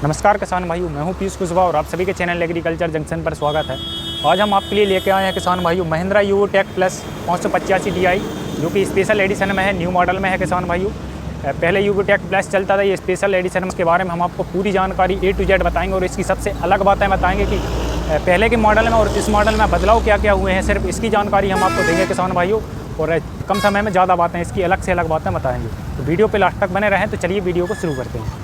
नमस्कार किसान भाइयों, मैं हूं पीयूष कुशवाहा और आप सभी के चैनल एग्रीकल्चर जंक्शन पर स्वागत है। आज हम आपके लिए लेके आए हैं किसान भाइयों Mahindra Yuvo tech plus 585 DI, जो कि स्पेशल एडिशन में है, न्यू मॉडल में है किसान भाइयों। पहले यूवो टेक प्लस चलता था, ये स्पेशल एडिशन के बारे में हम आपको पूरी जानकारी A to Z बताएंगे और इसकी सबसे अलग बातें बताएंगे कि पहले के मॉडल में और इस मॉडल में बदलाव क्या क्या हुए हैं। सिर्फ इसकी जानकारी हम आपको देंगे किसान भाइयों, और कम समय में ज़्यादा बातें इसकी अलग से अलग बातें बताएंगे। तो वीडियो पे लास्ट तक बने रहें। तो चलिए वीडियो को शुरू करते हैं।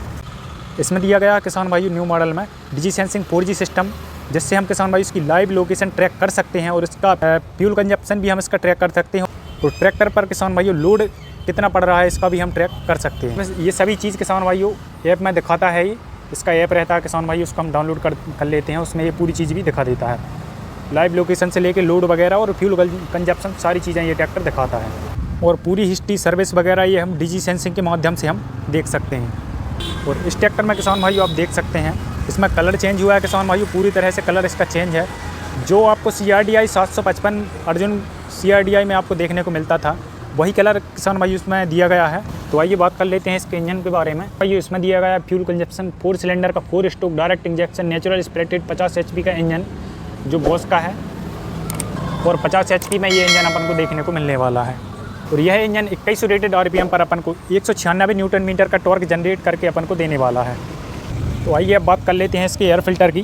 इसमें दिया गया किसान भाइयों न्यू मॉडल में डिजी सेंसिंग 4G सिस्टम, जिससे हम किसान भाई इसकी लाइव लोकेशन ट्रैक कर सकते हैं और इसका फ्यूल कंजप्शन भी हम इसका ट्रैक कर सकते हैं। और ट्रैक्टर पर किसान भाइयों लोड कितना पड़ रहा है इसका भी हम ट्रैक कर सकते हैं। ये सभी चीज़ किसान भाइयों ऐप में दिखाता है। इसका ऐप रहता है किसान भाइयों, उसको हम डाउनलोड कर लेते हैं। उसमें ये पूरी चीज़ भी दिखा देता है, लाइव लोकेशन से लेके लोड वगैरह और फ्यूल कंजप्शन सारी चीज़ें ये ट्रैक्टर दिखाता है। और पूरी हिस्ट्री सर्विस वगैरह ये हम डिजी सेंसिंग के माध्यम से हम देख सकते हैं। और इस ट्रैक्टर में किसान भाइयों आप देख सकते हैं इसमें कलर चेंज हुआ है किसान भाइयों, पूरी तरह से कलर इसका चेंज है। जो आपको CRDI 755 अर्जुन CRDI में आपको देखने को मिलता था, वही कलर किसान भाइयों इसमें दिया गया है। तो आइए बात कर लेते हैं इसके इंजन के बारे में। भाइयों इसमें दिया गया है फ्यूल कंजप्शन 4 सिलेंडर का 4 stroke direct injection natural spirited 50 HP का इंजन जो बॉस का है, और 50 HP में ये इंजन अपन को देखने को मिलने वाला है। और यह इंजन 2100 रेटेड RPM पर अपन को 196 न्यूटन मीटर का टॉर्क जनरेट करके अपन को देने वाला है। तो आइए अब बात कर लेते हैं इसके एयर फिल्टर की।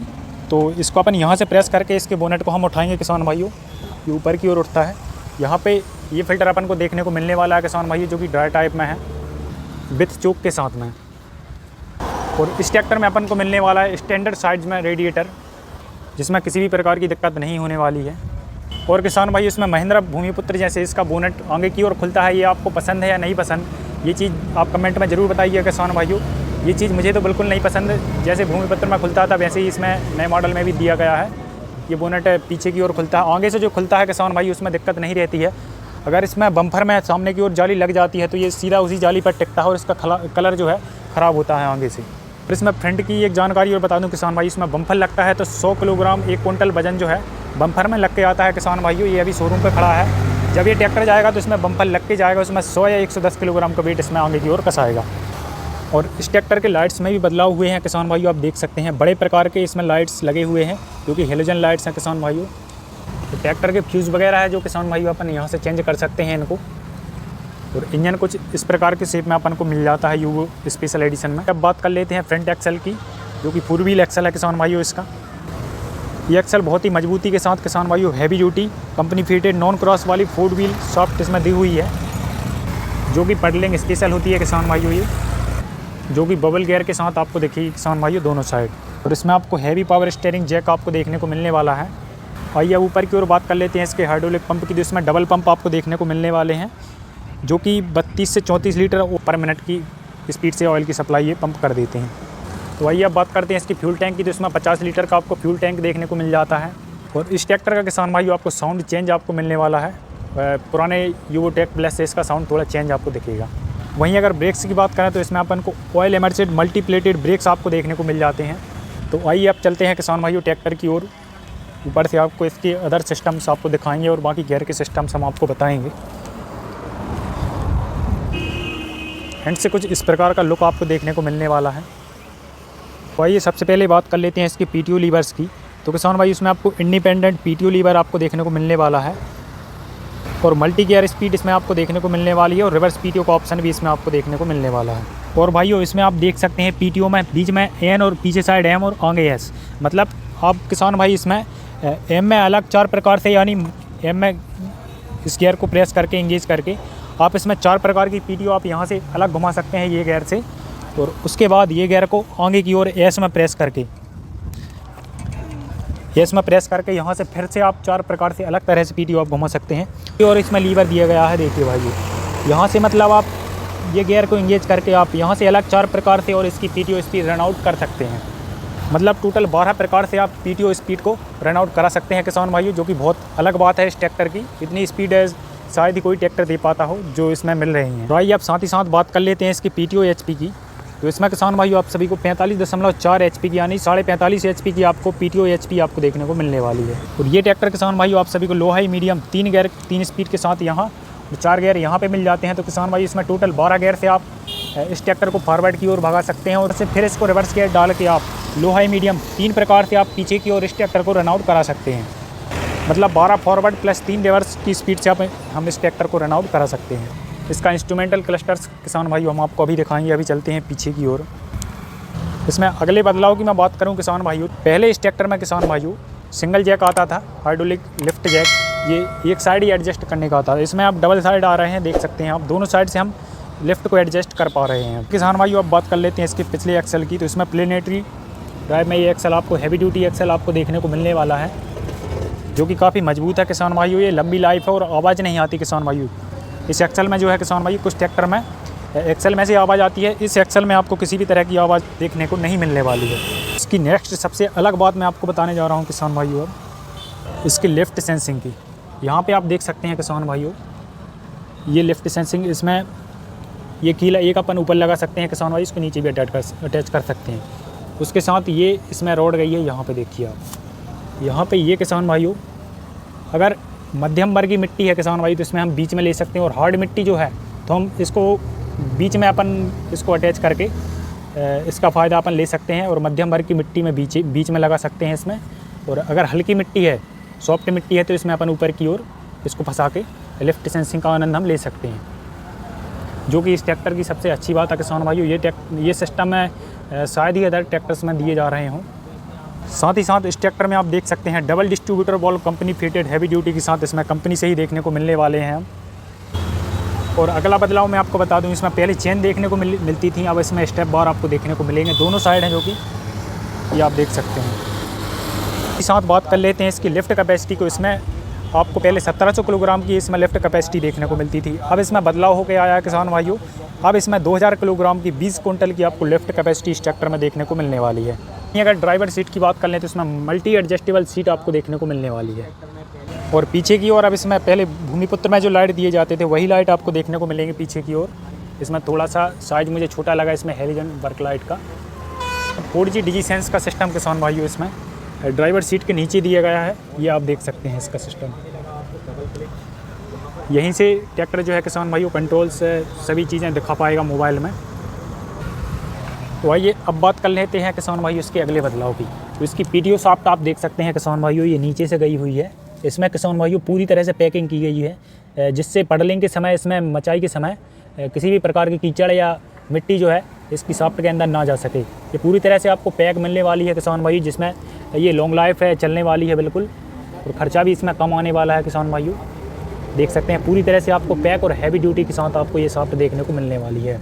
तो इसको अपन यहाँ से प्रेस करके इसके बोनेट को हम उठाएंगे किसान भाइयों, ये ऊपर की ओर उठता है। यहाँ पे ये फिल्टर अपन को देखने को मिलने वाला है किसान भाइयों, जो कि ड्राई टाइप में है विथ चोक के साथ में। और इस ट्रैक्टर में अपन को मिलने वाला है स्टैंडर्ड साइज में रेडिएटर, जिसमें किसी भी प्रकार की दिक्कत नहीं होने वाली है। और किसान भाई इसमें महिंद्रा भूमिपुत्र जैसे इसका बोनेट आगे की ओर खुलता है, ये आपको पसंद है या नहीं पसंद, ये चीज़ आप कमेंट में ज़रूर बताइए किसान भाइयों। ये चीज़ मुझे तो बिल्कुल नहीं पसंद। जैसे भूमिपुत्र में खुलता था वैसे ही इसमें नए मॉडल में भी दिया गया है। ये बोनेट पीछे की ओर खुलता है, आगे से जो खुलता है किसान भाई उसमें दिक्कत नहीं रहती है। अगर इसमें बम्पर में सामने की ओर जाली लग जाती है तो ये सीधा उसी जाली पर टिकता है और इसका कलर जो है ख़राब होता है आगे से। और इसमें फ्रंट की एक जानकारी और बता दूं किसान भाई, इसमें बम्पर लगता है तो 100 किलोग्राम 1 क्विंटल वजन जो है बम्पर में लग के आता है किसान भाइयों। ये अभी शोरूम पे खड़ा है, जब ये ट्रैक्टर जाएगा तो इसमें बम्पर लग के जाएगा, उसमें 100 या 110 किलोग्राम का वेट इसमें आगे की ओर कसाएगा। और इस ट्रैक्टर के लाइट्स में भी बदलाव हुए हैं किसान भाइयों, आप देख सकते हैं बड़े प्रकार के इसमें लाइट्स लगे हुए हैं, जो कि हेलोजन लाइट्स हैं किसान भाइयों। तो ट्रैक्टर के फ्यूज़ वगैरह है जो किसान भाइयों अपन यहाँ से चेंज कर सकते हैं इनको। और इंजन कुछ इस प्रकार के शेप में अपन को मिल जाता है यूवो स्पेशल एडिशन में। अब बात कर लेते हैं फ्रंट एक्सल की, जो कि 4 व्हील एक्सल है किसान भाइयों इसका। ये एक्सल बहुत ही मजबूती के साथ किसान भाइयों heavy duty company fitted non cross वाली 4 व्हील सॉफ्ट इसमें दी हुई है, जो कि पैडलिंग स्पेशल होती है किसान भाइयों, ये जो कि बबल गियर के साथ आपको देखिए किसान भाइयों दोनों साइड। और इसमें आपको हैवी पावर स्टीयरिंग जैक आपको देखने को मिलने वाला है। आइए ऊपर की ओर बात कर लेते हैं इसके हाइड्रोलिक पंप की, जो इसमें डबल पंप आपको देखने को मिलने वाले हैं, जो कि 32 से 34 लीटर पर मिनट की स्पीड से ऑयल की सप्लाई ये पंप कर देते हैं। तो आइए अब बात करते हैं इसकी फ्यूल टैंक की, तो इसमें 50 लीटर का आपको फ्यूल टैंक देखने को मिल जाता है। और इस ट्रैक्टर का किसान भाइयों आपको साउंड चेंज आपको मिलने वाला है, पुराने यूवो टेक प्लस से इसका साउंड थोड़ा चेंज आपको दिखेगा। वहीं अगर ब्रेक्स की बात करें तो इसमें अपन को ऑयल इमर्जेड मल्टीप्लेटेड ब्रेक्स आपको देखने को मिल जाते हैं। तो आइए अब चलते हैं किसान भाइयों ट्रैक्टर की ओर। ऊपर से आपको इसके अदर सिस्टम्स आपको दिखाएंगे और बाकी गियर के सिस्टम्स हम आपको बताएंगे। हैंड से कुछ इस प्रकार का लुक आपको देखने को मिलने वाला है। तो आइए सबसे पहले बात कर लेते हैं इसकी PTO लीवर्स की। तो किसान भाई इसमें आपको इंडिपेंडेंट PTO लीवर आपको देखने को मिलने वाला है, और मल्टी गियर स्पीड इसमें आपको देखने को मिलने वाली है, और रिवर्स PTO का ऑप्शन भी इसमें आपको देखने को मिलने वाला है। और भाइयों इसमें आप देख सकते हैं PTO में बीच में N और पीछे साइड M और आगे S, मतलब आप किसान भाई इसमें M में अलग 4 प्रकार से, यानी M में इस गियर को प्रेस करके इंगेज करके आप इसमें 4 प्रकार की PTO आप यहाँ से अलग घुमा सकते हैं ये गियर से। और उसके बाद ये गियर को आगे की ओर S में प्रेस करके यहाँ से फिर से आप 4 प्रकार से अलग तरह से PTO आप घुमा सकते हैं। और इसमें लीवर दिया गया है, देखिए भाई यहाँ से मतलब आप ये गियर को इंगेज करके आप यहाँ से अलग 4 प्रकार से और इसकी PTO स्पीड रन आउट कर सकते हैं। मतलब टोटल 12 प्रकार से आप PTO स्पीड को रन आउट करा सकते हैं किसान भाइयों, जो कि बहुत अलग बात है इस ट्रैक्टर की। इतनी स्पीड है शायद ही कोई ट्रैक्टर दे पाता हो जो इसमें मिल रही है। तो आइए अब साथ ही साथ बात कर लेते हैं इसकी PTO HP की। तो इसमें किसान भाइयों आप सभी को 45.4 HP की, यानी 45.5 HP की आपको PTO HP आपको देखने को मिलने वाली है। और ये ट्रैक्टर किसान भाइयों आप सभी को लो हाई मीडियम 3 गियर 3 स्पीड के साथ यहाँ 4 गियर यहाँ पे मिल जाते हैं। तो किसान भाई इसमें टोटल 12 गियर से आप इस ट्रैक्टर को फॉरवर्ड की ओर भगा सकते हैं और फिर इसको रिवर्स गियर डाल के आप लो हाई मीडियम 3 प्रकार से आप पीछे की ओर इस ट्रैक्टर को रन आउट करा सकते हैं। मतलब 12 फॉरवर्ड प्लस 3 रिवर्स की स्पीड से हम इस ट्रैक्टर को रन आउट करा सकते हैं। इसका इंस्ट्रूमेंटल क्लस्टर्स किसान भाई हम आपको अभी दिखाएंगे। अभी चलते हैं पीछे की ओर। इसमें अगले बदलाव की मैं बात करूं किसान भाइयों, पहले इस ट्रैक्टर में किसान भाइयों सिंगल जैक आता था, हाइड्रोलिक लिफ्ट जैक, ये एक साइड ही एडजस्ट करने का आता था। इसमें आप डबल साइड आ रहे हैं, देख सकते हैं आप, दोनों साइड से हम लिफ्ट को एडजस्ट कर पा रहे हैं। किसान भाइयों अब बात कर लेते हैं इसके पिछले एक्सल की। तो इसमें प्लेनेटरी ड्राइव में ये एक्सल आपको हैवी ड्यूटी एक्सल आपको देखने को मिलने वाला है, जो कि काफ़ी मजबूत है किसान भाइयों। ये लंबी लाइफ है और आवाज़ नहीं आती किसान भाइयों। इस एक्सल में जो है किसान भाई, कुछ ट्रैक्टर में एक्सल में से आवाज़ आती है, इस एक्सल में आपको किसी भी तरह की आवाज़ देखने को नहीं मिलने वाली है। इसकी नेक्स्ट सबसे अलग बात मैं आपको बताने जा रहा हूँ किसान भाइयों, अब इसकी लिफ्ट सेंसिंग की। यहाँ पे आप देख सकते हैं किसान भाइयों, ये लिफ्ट सेंसिंग, इसमें ये कीला एक अपन ऊपर लगा सकते हैं किसान भाई, इसको नीचे भी अटैच कर सकते हैं। उसके साथ ये इसमें रोड गई है, यहाँ पे देखिए आप, यहाँ पे ये किसान भाइयों, अगर मध्यम वर्ग की मिट्टी है किसान भाई तो इसमें हम बीच में ले सकते हैं, और हार्ड मिट्टी जो है तो हम इसको बीच में अपन इसको अटैच करके इसका फ़ायदा अपन ले सकते हैं, और मध्यम वर्ग की मिट्टी में बीच में लगा सकते हैं इसमें। और अगर हल्की मिट्टी है, सॉफ्ट मिट्टी है, तो इसमें अपन ऊपर की ओर इसको फंसा के लिफ्ट सेंसिंग का आनंद हम ले सकते हैं, जो कि इस ट्रैक्टर की सबसे अच्छी बात है किसान भाइयों। ये सिस्टम है शायद ही अदर ट्रैक्टर्स में दिए जा रहे हों। साथ ही साथ इस ट्रैक्टर में आप देख सकते हैं double distributor ball company fitted heavy duty के साथ इसमें कंपनी से ही देखने को मिलने वाले हैं हम। और अगला बदलाव मैं आपको बता दूं, इसमें पहले चेन देखने को मिलती थी, अब इसमें स्टेप बार आपको देखने को मिलेंगे, दोनों साइड हैं, जो कि ये आप देख सकते हैं। इसके साथ बात कर लेते हैं इसकी लिफ्ट कैपेसिटी को। इसमें आपको पहले 1700 किलोग्राम की इसमें लिफ्ट कैपेसिटी देखने को मिलती थी, अब इसमें बदलाव हो के आया किसान भाइयों। अब इसमें 2000 किलोग्राम की 20 क्विंटल की आपको लिफ्ट कैपेसिटी इस ट्रैक्टर में देखने को मिलने वाली है। अगर ड्राइवर सीट की बात कर लें तो इसमें मल्टी एडजस्टेबल सीट आपको देखने को मिलने वाली है। और पीछे की ओर अब इसमें पहले भूमिपुत्र में जो लाइट दिए जाते थे वही लाइट आपको देखने को मिलेंगे पीछे की ओर। इसमें थोड़ा सा साइज मुझे छोटा लगा इसमें हेलोजन वर्क लाइट का। 4G डिजीसेंस का सिस्टम किसान भाइयों इसमें ड्राइवर सीट के नीचे दिया गया है, ये आप देख सकते हैं इसका सिस्टम। यहीं से ट्रैक्टर जो है किसान भाइयों कंट्रोल से सभी चीज़ें दिखा पाएगा मोबाइल में। तो आइए अब बात कर लेते हैं किसान भाइयों इसके अगले बदलाव की। तो इसकी PTO शाफ्ट आप देख सकते हैं किसान भाइयों, ये नीचे से गई हुई है। इसमें किसान भाइयों पूरी तरह से पैकिंग की गई है, जिससे पडलिंग के समय, इसमें मचाई के समय किसी भी प्रकार की कीचड़ या मिट्टी जो है इसकी शाफ्ट के अंदर ना जा सके। ये पूरी तरह से आपको पैक मिलने वाली है किसान भाई, जिसमें ये लॉन्ग लाइफ है, चलने वाली है बिल्कुल, और ख़र्चा भी इसमें कम आने वाला है किसान भाइयों। देख सकते हैं पूरी तरह से आपको पैक और हैवी ड्यूटी के साथ आपको ये शाफ्ट देखने को मिलने वाली है।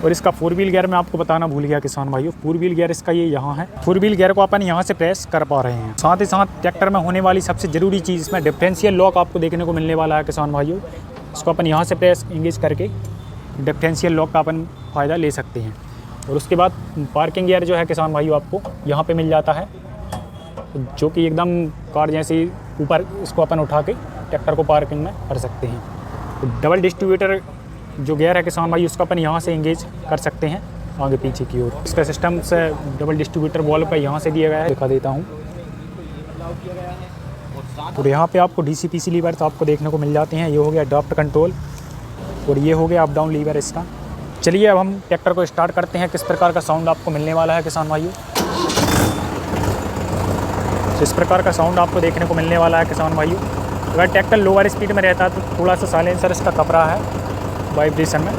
और इसका 4 व्हील गियर मैं आपको बताना भूल गया किसान भाइयों, 4 व्हील गियर इसका ये यहाँ है। 4 व्हील गियर को अपन यहाँ से प्रेस कर पा रहे हैं। साथ ही साथ ट्रैक्टर में होने वाली सबसे ज़रूरी चीज़, इसमें डिफरेंशियल लॉक आपको देखने को मिलने वाला है किसान भाइयों। इसको अपन यहाँ से प्रेस इंगेज करके डिफरेंशियल लॉक का अपन फ़ायदा ले सकते हैं। और उसके बाद पार्किंग गियर जो है किसान भाइयों आपको यहाँ पे मिल जाता है, जो कि एकदम कार जैसे ऊपर इसको अपन उठा के ट्रैक्टर को पार्किंग में कर सकते हैं। तो डबल डिस्ट्रीब्यूटर जो गियर है किसान भाई, उसका अपन यहाँ से इंगेज कर सकते हैं आगे पीछे की ओर। इसका सिस्टम से डबल डिस्ट्रीब्यूटर बॉल का यहाँ से दिया गया है, दिखा देता हूँ। और यहाँ पे आपको DC-PC लीवर तो आपको देखने को मिल जाते हैं। ये हो गया ड्राफ्ट कंट्रोल और ये हो गया अप डाउन लीवर इसका। चलिए अब हम ट्रैक्टर को स्टार्ट करते हैं, किस प्रकार का साउंड आपको मिलने वाला है किसान भाइयों। इस प्रकार का साउंड आपको देखने को मिलने वाला है किसान भाइयों। अगर ट्रैक्टर लोअर स्पीड में रहता है तो थोड़ा सा साइलेंसर इसका कपड़ा है वाइब्रेशन में।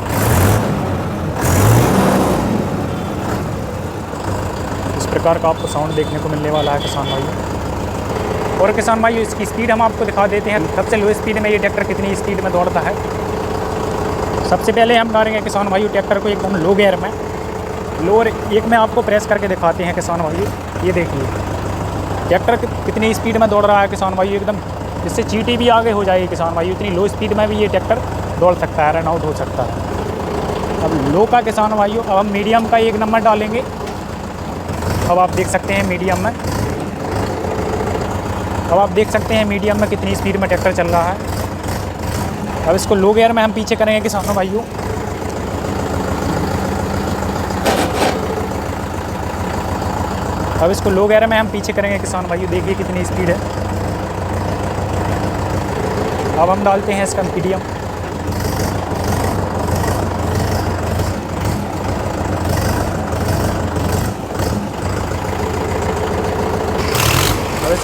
इस प्रकार का आपको साउंड देखने को मिलने वाला है किसान भाइयों। और किसान भाइयों इसकी स्पीड हम आपको दिखा देते हैं, सबसे लो स्पीड में ये ट्रैक्टर कितनी स्पीड में दौड़ता है। सबसे पहले हम डालेंगे किसान भाइयों ट्रैक्टर को एकदम लो गियर में, लोअर एक में आपको प्रेस करके दिखाते हैं किसान भाइयों। ये देखिए ट्रैक्टर कितनी स्पीड में दौड़ रहा है किसान भाइयों, एकदम इससे चीटी भी आगे हो जाएगी किसान भाइयों। इतनी लो स्पीड में भी ये ट्रैक्टर दौड़ सकता है, रन आउट हो सकता है। अब लो का किसान भाइयों, अब हम मीडियम का 1 नंबर डालेंगे। अब आप देख सकते हैं मीडियम में, अब आप देख सकते हैं मीडियम में कितनी स्पीड में ट्रैक्टर चल रहा है। अब इसको लो गियर में हम पीछे करेंगे किसान भाइयों। अब इसको लो गियर में हम पीछे करेंगे किसान भाइयों, देखिए कितनी स्पीड है। अब हम डालते हैं इसका मीडियम।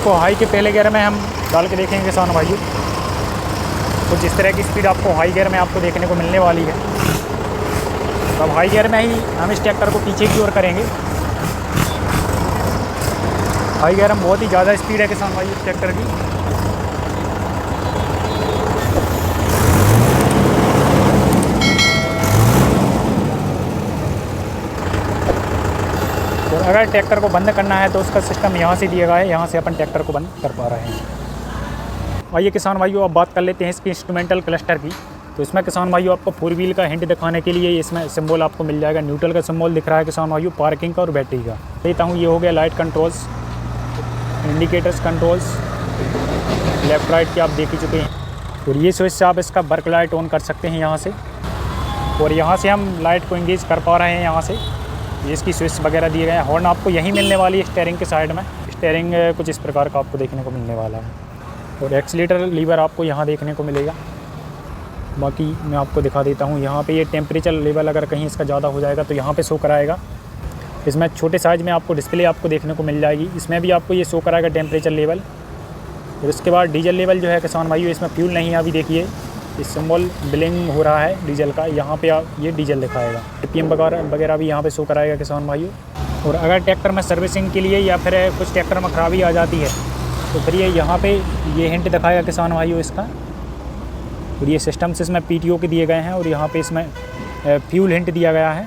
इसको हाई के पहले गियर में हम डाल के देखेंगे किसान भाइयों। कुछ इस तरह की स्पीड आपको हाई गियर में आपको देखने को मिलने वाली है। तो अब हाई गियर में ही हम इस ट्रैक्टर को पीछे की ओर करेंगे। हाई गियर में बहुत ही ज़्यादा स्पीड है किसान भाई इस ट्रैक्टर की। और अगर ट्रैक्टर को बंद करना है तो उसका सिस्टम यहाँ से दिया गया है, यहाँ से अपन ट्रैक्टर को बंद कर पा रहे हैं। आइए किसान भाइयों अब बात कर लेते हैं इसकी इंस्ट्रूमेंटल क्लस्टर की। तो इसमें किसान भाइयों आपको 4 व्हील का हिंट दिखाने के लिए इसमें सिंबल आपको मिल जाएगा। न्यूट्रल का सिंबल दिख रहा है किसान भाइयों, पार्किंग का और बैटरी का। देता हूँ, ये हो गया light controls, indicators controls, left right के आप देख ही चुके हैं। और ये स्विच से आप इसका वर्क लाइट ऑन कर सकते हैं यहाँ से। और यहाँ से हम लाइट को इंगेज कर पा रहे हैं यहाँ से। ये इसकी स्विच वगैरह दिए गए हैं। हॉर्न आपको यहीं मिलने वाली है स्टीयरिंग के साइड में। स्टीयरिंग कुछ इस प्रकार का आपको देखने को मिलने वाला है। और एक्सीलेटर लीवर आपको यहाँ देखने को मिलेगा। बाकी मैं आपको दिखा देता हूँ, यहाँ पे ये टेम्परेचर लेवल अगर कहीं इसका ज़्यादा हो जाएगा तो यहाँ पे शो कराएगा। इसमें छोटे साइज़ में आपको डिस्प्ले आपको देखने को मिल जाएगी, इसमें भी आपको ये शो कराएगा टेम्परेचर लेवल। और उसके बाद डीजल लेवल जो है किसान भाइयों, इसमें फ्यूल नहीं है अभी। देखिए इस सिंबल ब्लिंग हो रहा है डीजल का, यहाँ पे आप ये डीजल दिखाएगा। APM वगैरह भी यहाँ पे शो कराएगा किसान भाइयों। और अगर ट्रैक्टर में सर्विसिंग के लिए या फिर कुछ ट्रैक्टर में खराबी आ जाती है तो फिर ये यहाँ पे ये हिंट दिखाएगा किसान भाइयों इसका। और ये सिस्टम्स इसमें PTO के दिए गए हैं और यहाँ पे इसमें फ्यूल हिंट दिया गया है।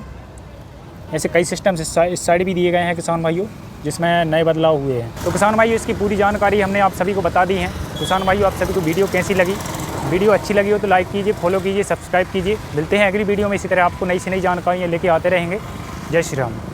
ऐसे कई सिस्टम्स इस साइड भी दिए गए हैं किसान भाइयों, जिसमें नए बदलाव हुए हैं। तो किसान भाइयों इसकी पूरी जानकारी हमने आप सभी को बता दी है। किसान भाइयों आप सभी को वीडियो कैसी लगी? वीडियो अच्छी लगी हो तो लाइक कीजिए, फॉलो कीजिए, सब्सक्राइब कीजिए। मिलते हैं अगली वीडियो में इसी तरह आपको नई से नई जानकारियाँ लेके आते रहेंगे। जय श्री राम।